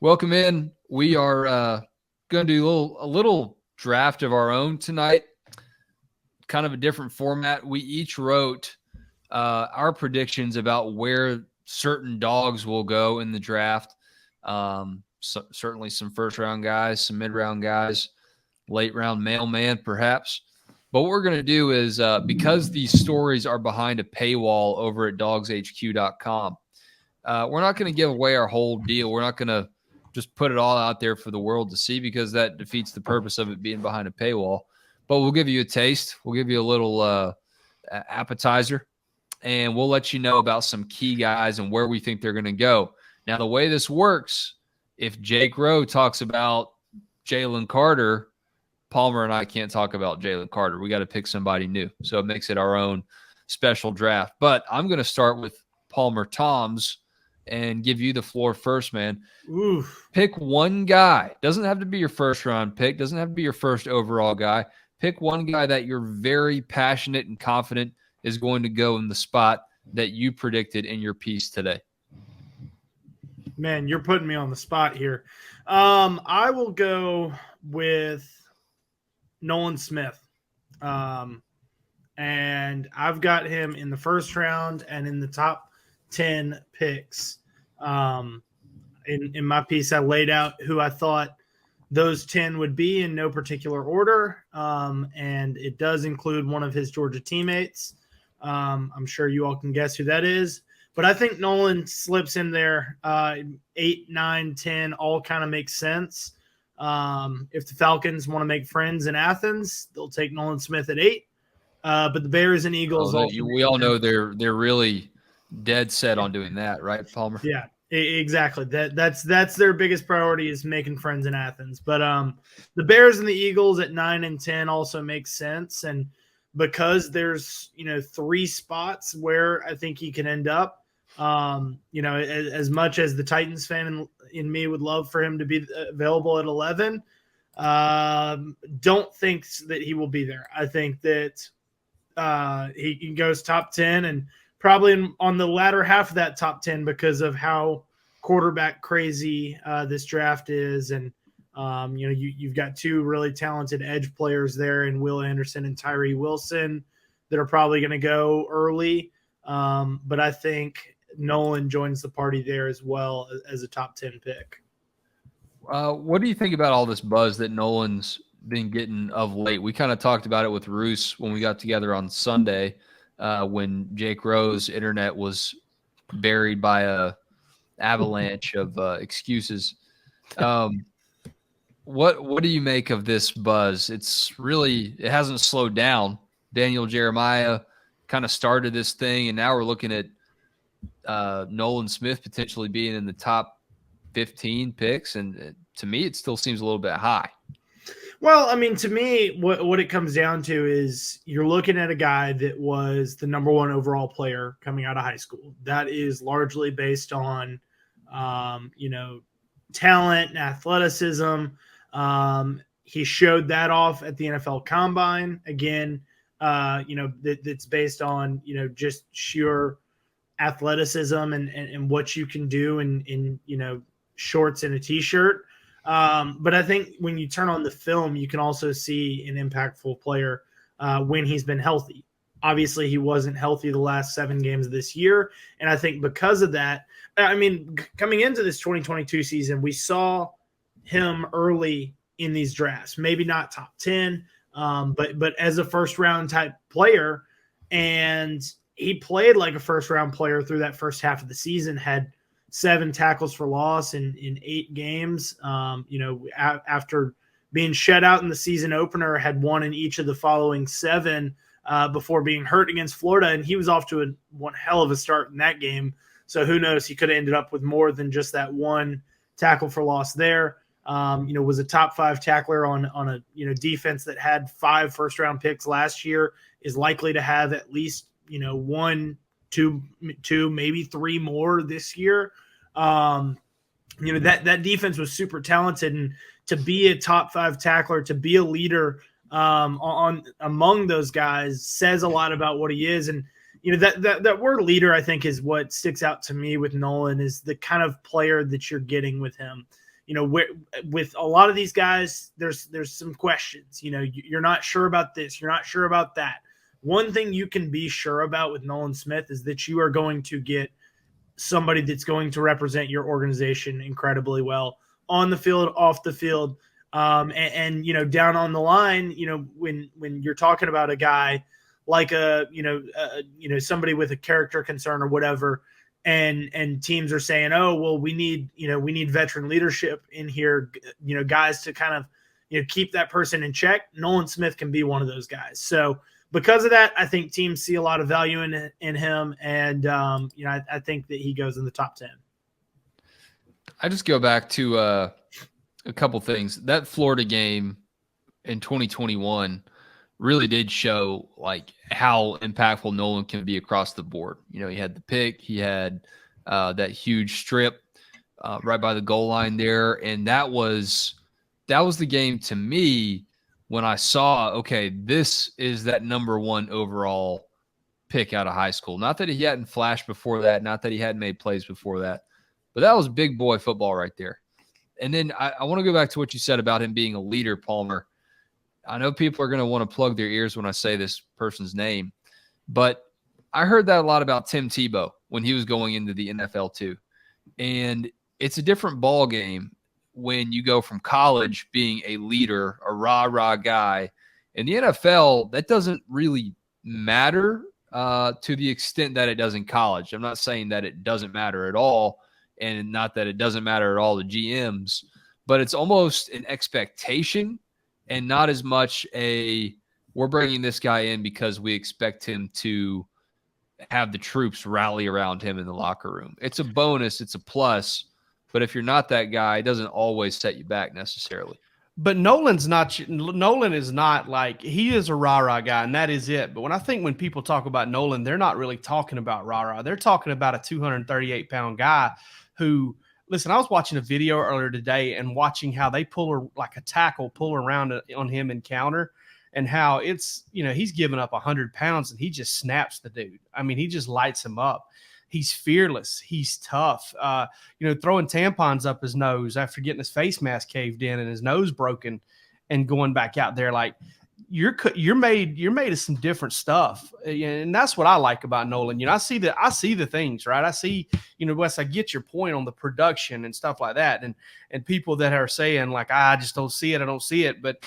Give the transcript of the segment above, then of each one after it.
Welcome in. We are going to do a little draft of our own tonight, kind of a different format. We each wrote our predictions about where certain dogs will go in the draft. Certainly some first-round guys, some mid-round guys, late-round mailman perhaps. But what we're going to do is because these stories are behind a paywall over at DawgsHQ.com, we're not going to give away our whole deal. We're not going to just put it all out there for the world to see because that defeats the purpose of it being behind a paywall. But we'll give you a taste. We'll give you a little appetizer, and we'll let you know about some key guys and where we think they're going to go. Now, the way this works, if Jake Rowe talks about Jalen Carter, Palmer and I can't talk about Jalen Carter. We got to pick somebody new. So it makes it our own special draft. But I'm going to start with Palmer Toms and give you the floor first, man. Oof. Pick one guy. Doesn't have to be your first round pick. Doesn't have to be your first overall guy. Pick one guy that you're very passionate and confident is going to go in the spot that you predicted in your piece today. Man, you're putting me on the spot here. I will go with Nolan Smith. And I've got him in the first round and in the top 10 picks. In my piece, I laid out who I thought those 10 would be in no particular order. And it does include one of his Georgia teammates. I'm sure you all can guess who that is. But I think Nolan slips in there. 8, 9, 10 all kind of makes sense. If the Falcons want to make friends in Athens, they'll take Nolan Smith at 8. But the Bears and Eagles. We all know they're really dead set on doing that, right, Palmer? Yeah, exactly. That's their biggest priority is making friends in Athens. But the Bears and the Eagles at 9 and 10 also makes sense. And because there's 3 spots where I think he can end up. As much as the Titans fan in me would love for him to be available at 11, don't think that he will be there. I think that he goes top 10 and probably on the latter half of that top 10 because of how quarterback crazy this draft is. And, you've got 2 really talented edge players there in Will Anderson and Tyree Wilson that are probably going to go early. But I think Nolan joins the party there as well as a top 10 pick. What do you think about all this buzz that Nolan's been getting of late? We kind of talked about it with Roos when we got together on Sunday when Jake Rowe's internet was buried by a avalanche of excuses. What do you make of this buzz? It hasn't slowed down. Daniel Jeremiah kind of started this thing, and now we're looking at Nolan Smith potentially being in the top 15 picks, and to me it still seems a little bit high. Well, I mean, to me, what it comes down to is you're looking at a guy that was the number 1 overall player coming out of high school. That is largely based on talent and athleticism. He showed that off at the NFL Combine. Again, that's based on just sheer athleticism and what you can do in shorts and a t-shirt. But I think when you turn on the film, you can also see an impactful player when he's been healthy. Obviously, he wasn't healthy the last 7 games of this year. And I think because of that, I mean, coming into this 2022 season, we saw him early in these drafts, maybe not top 10, but as a first-round type player. And he played like a first-round player through that first half of the season, had 7 tackles for loss in 8 games. After being shut out in the season opener, had 1 in each of the following 7 before being hurt against Florida. And he was off to one hell of a start in that game. So who knows, he could have ended up with more than just that 1 tackle for loss there. Was a top 5 tackler on a defense that had 5 first-round picks last year, is likely to have at least 1, 2, maybe 3 more this year. That defense was super talented, and to be a top 5 tackler, to be a leader among those guys says a lot about what he is. And that word leader, I think, is what sticks out to me with Nolan, is the kind of player that you're getting with him. with a lot of these guys, there's some questions. You're not sure about this, you're not sure about that. One thing you can be sure about with Nolan Smith is that you are going to get somebody that's going to represent your organization incredibly well on the field, off the field, and down on the line. When you're talking about a guy like somebody with a character concern or whatever, and teams are saying, oh well, we need veteran leadership in here, guys to kind of keep that person in check. Nolan Smith can be one of those guys. So because of that, I think teams see a lot of value in him, and I think that he goes in the top 10. I just go back to a couple things. That Florida game in 2021 really did show like how impactful Nolan can be across the board. He had the pick, he had that huge strip right by the goal line there, and that was the game to me when I saw, okay, this is that number 1 overall pick out of high school. Not that he hadn't flashed before that, not that he hadn't made plays before that, but that was big boy football right there. And then I want to go back to what you said about him being a leader, Palmer. I know people are going to want to plug their ears when I say this person's name, but I heard that a lot about Tim Tebow when he was going into the NFL too. And it's a different ball game when you go from college being a leader, a rah-rah guy. In the NFL, that doesn't really matter to the extent that it does in college. I'm not saying that it doesn't matter at all, and not that it doesn't matter at all to GMs, but it's almost an expectation and not as much we're bringing this guy in because we expect him to have the troops rally around him in the locker room. It's a bonus, it's a plus, but if you're not that guy, it doesn't always set you back necessarily. But Nolan is not like, he is a rah-rah guy, and that is it. But when people talk about Nolan, they're not really talking about rah-rah. They're talking about a 238-pound guy who, listen, I was watching a video earlier today and watching how they pull around on him in counter, and how it's, he's giving up 100 pounds and he just snaps the dude. I mean, he just lights him up. He's fearless. He's tough. Throwing tampons up his nose after getting his face mask caved in and his nose broken and going back out there. Like, you're made of some different stuff. And that's what I like about Nolan. I see the things, right? I see, Wes, I get your point on the production and stuff like that. And people that are saying like, I just don't see it. I don't see it. But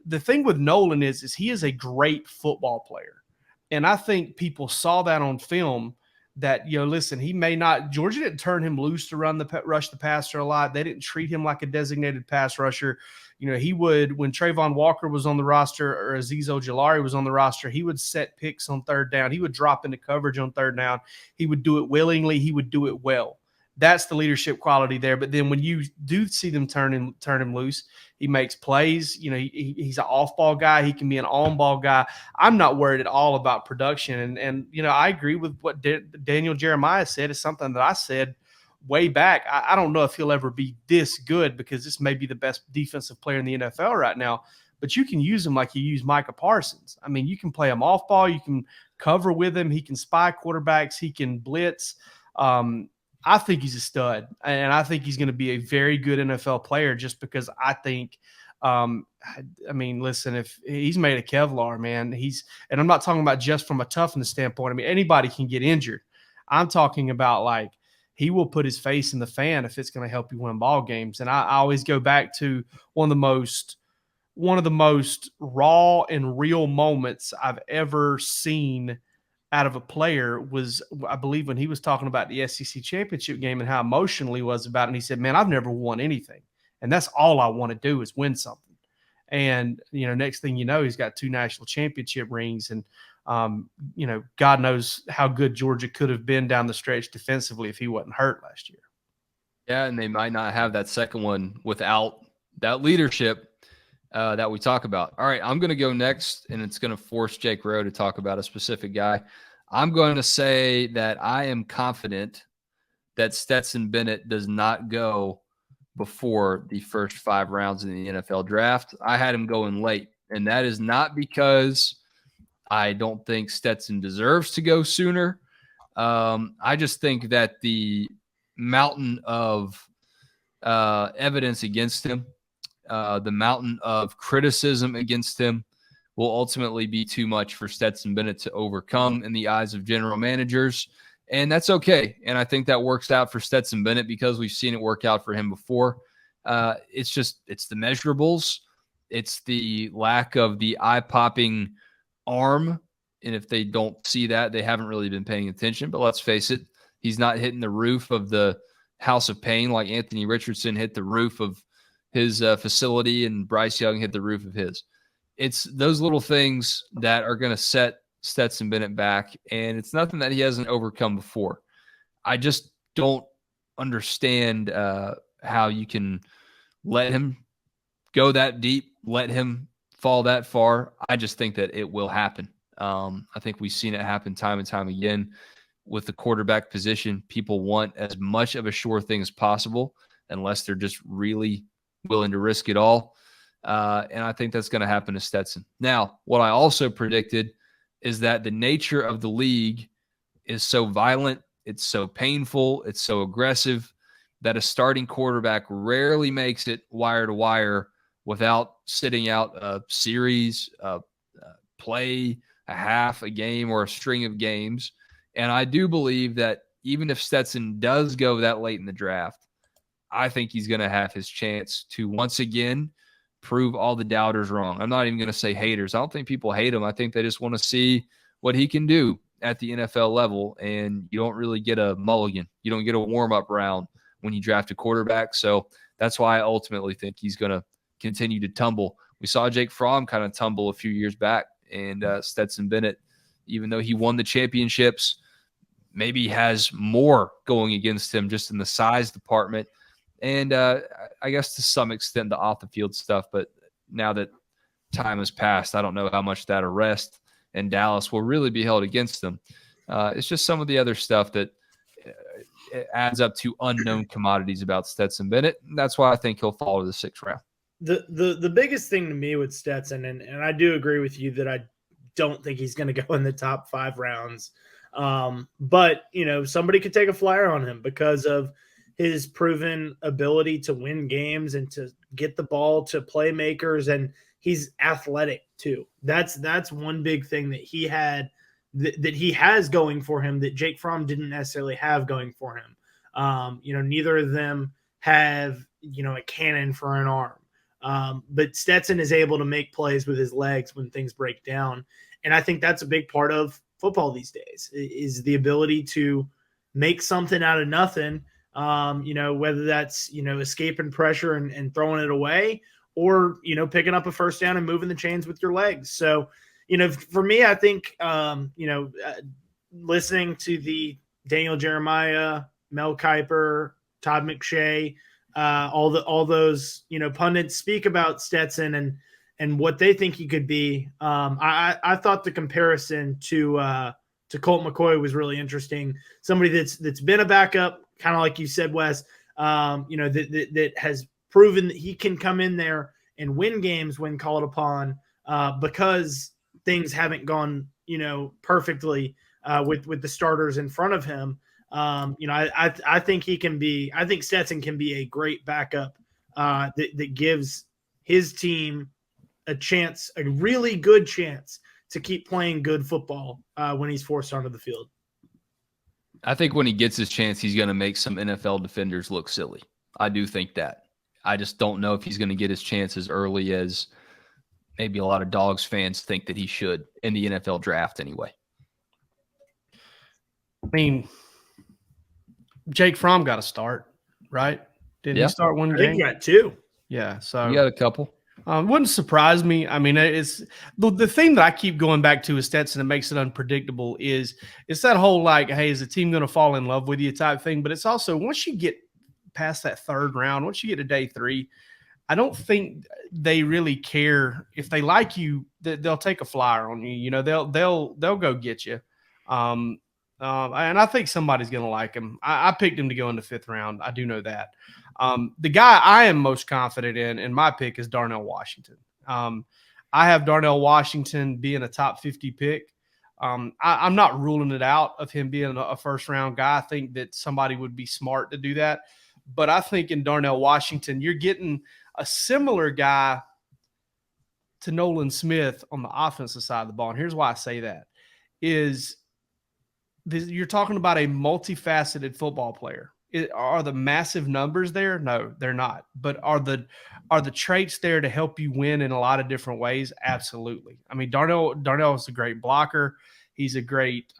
the thing with Nolan is he is a great football player. And I think people saw that on film, that, listen, he may not, Georgia didn't turn him loose to rush the passer a lot. They didn't treat him like a designated pass rusher. He would, when Trayvon Walker was on the roster or Azeez Ojulari was on the roster, he would set picks on third down. He would drop into coverage on third down. He would do it willingly. He would do it well. That's the leadership quality there. But then when you do see them turn him loose, he makes plays. He's an off-ball guy. He can be an on-ball guy. I'm not worried at all about production. And I agree with what Daniel Jeremiah said. Is something that I said way back. I don't know if he'll ever be this good, because this may be the best defensive player in the NFL right now. But you can use him like you use Micah Parsons. I mean, you can play him off-ball. You can cover with him. He can spy quarterbacks. He can blitz. I think he's a stud, and I think he's going to be a very good NFL player, just because I think, listen, if he's made of Kevlar, man, and I'm not talking about just from a toughness standpoint. I mean, anybody can get injured. I'm talking about, like, he will put his face in the fan if it's going to help you win ball games. And I always go back to one of the most raw and real moments I've ever seen out of a player was, I believe, when he was talking about the SEC championship game and how emotional he was about it. And he said, man, I've never won anything, and that's all I want to do is win something. And, next thing you know, he's got 2 national championship rings. And, God knows how good Georgia could have been down the stretch defensively if he wasn't hurt last year. Yeah, and they might not have that second one without that leadership that we talk about. All right, I'm going to go next, and it's going to force Jake Rowe to talk about a specific guy. I'm going to say that I am confident that Stetson Bennett does not go before the first 5 rounds in the NFL draft. I had him going late, and that is not because I don't think Stetson deserves to go sooner. I just think that the mountain of evidence against him, the mountain of criticism against him will ultimately be too much for Stetson Bennett to overcome in the eyes of general managers. And that's okay. And I think that works out for Stetson Bennett because we've seen it work out for him before. It's the measurables. It's the lack of the eye-popping arm. And if they don't see that, they haven't really been paying attention. But let's face it, he's not hitting the roof of the House of Pain like Anthony Richardson hit the roof of his facility and Bryce Young hit the roof of his. It's those little things that are going to set Stetson Bennett back, and it's nothing that he hasn't overcome before. I just don't understand how you can let him go that deep, let him fall that far. I just think that it will happen. I think we've seen it happen time and time again with the quarterback position. People want as much of a sure thing as possible unless they're just really willing to risk it all. And I think that's going to happen to Stetson. Now, what I also predicted is that the nature of the league is so violent, it's so painful, it's so aggressive that a starting quarterback rarely makes it wire to wire without sitting out a series, a play, a half, a game, or a string of games. And I do believe that even if Stetson does go that late in the draft, I think he's going to have his chance to once again prove all the doubters wrong. I'm not even going to say haters. I don't think people hate him. I think they just want to see what he can do at the NFL level. And you don't really get a mulligan. You don't get a warm-up round when you draft a quarterback. So that's why I ultimately think he's going to continue to tumble. We saw Jake Fromm kind of tumble a few years back. And Stetson Bennett, even though he won the championships, maybe has more going against him just in the size department. And I guess to some extent the off-the-field stuff, but now that time has passed, I don't know how much that arrest in Dallas will really be held against them. It's just some of the other stuff that adds up to unknown commodities about Stetson Bennett. And that's why I think he'll fall to the 6th round. The biggest thing to me with Stetson, and I do agree with you that I don't think he's going to go in the top 5 rounds. But, somebody could take a flyer on him because of his proven ability to win games and to get the ball to playmakers, and he's athletic too. That's one big thing that he had that he has going for him that Jake Fromm didn't necessarily have going for him. Neither of them have, a cannon for an arm. But Stetson is able to make plays with his legs when things break down. And I think that's a big part of football these days is the ability to make something out of nothing. Whether that's, escaping pressure and throwing it away or, picking up a first down and moving the chains with your legs. So, for me, I think, listening to the Daniel Jeremiah, Mel Kiper, Todd McShay, all those, pundits speak about Stetson and what they think he could be. I thought the comparison to Colt McCoy was really interesting. Somebody that's been a backup, kind of like you said, Wes, that has proven that he can come in there and win games when called upon because things haven't gone, perfectly with the starters in front of him. I think I think Stetson can be a great backup that gives his team a chance, a really good chance to keep playing good football when he's forced onto the field. I think when he gets his chance, he's going to make some NFL defenders look silly. I do think that. I just don't know if he's going to get his chance as early as maybe a lot of Dawgs fans think that he should in the NFL draft anyway. I mean, Jake Fromm got a start, right? Didn't he start one game? I think he got 2. Yeah, so you got a couple. Wouldn't surprise me. I mean, it's the thing that I keep going back to is Stetson that makes it unpredictable is it's that whole like, hey, is the team going to fall in love with you type thing? But it's also once you get past that 3rd round, once you get to day 3, I don't think they really care if they like you. They'll take a flyer on you. They'll go get you. And I think somebody's going to like him. I picked him to go in the 5th round. I do know that. The guy I am most confident in my pick is Darnell Washington. I have Darnell Washington being a top 50 pick. I'm not ruling it out of him being a 1st round guy. I think that somebody would be smart to do that. But I think in Darnell Washington, you're getting a similar guy to Nolan Smith on the offensive side of the ball. And here's why I say that is you're talking about a multifaceted football player. Are the massive numbers there? No, they're not. But are the traits there to help you win in a lot of different ways? Absolutely. I mean, Darnell is a great blocker. He's a great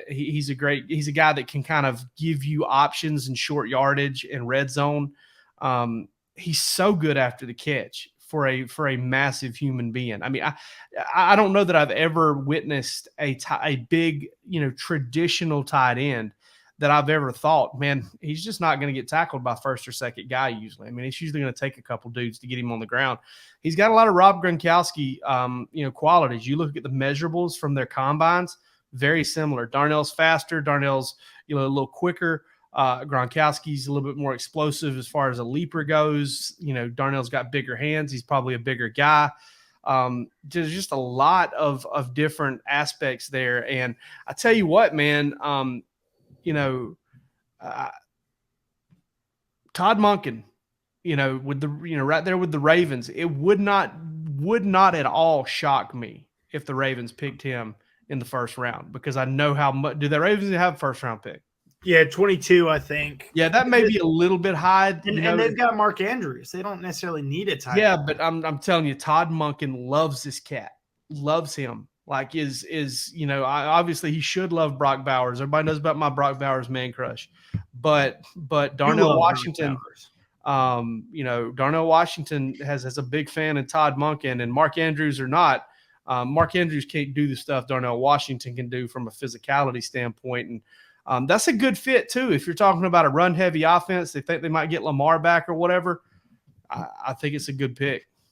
he's a guy that can kind of give you options in short yardage and red zone. He's so good after the catch for a massive human being. I mean, I don't know that I've ever witnessed a big, traditional tight end that I've ever thought, man, he's just not going to get tackled by first or second guy usually. I mean, it's usually going to take a couple dudes to get him on the ground. He's got a lot of Rob Gronkowski, qualities. You look at the measurables from their combines, very similar. Darnell's faster. Darnell's, a little quicker. Gronkowski's a little bit more explosive as far as a leaper goes. Darnell's got bigger hands. He's probably a bigger guy. There's just a lot of different aspects there. And I tell you what, man, Todd Monken, with the, right there with the Ravens, it would not at all shock me if the Ravens picked him in the first round, because I know how much. Do the Ravens have a first round pick? Yeah, 22, I think. Yeah, that may be a little bit high. And they've got Mark Andrews. They don't necessarily need a tight end. Yeah, but I'm telling you, Todd Monken loves this cat. Loves him. Like obviously he should love Brock Bowers. Everybody knows about my Brock Bowers man crush. But Darnell Washington, Darnell Washington has a big fan in Todd Monken, and Mark Andrews or not. Mark Andrews can't do the stuff Darnell Washington can do from a physicality standpoint. And that's a good fit too. If you're talking about a run heavy offense, they think they might get Lamar back or whatever. I think it's a good pick.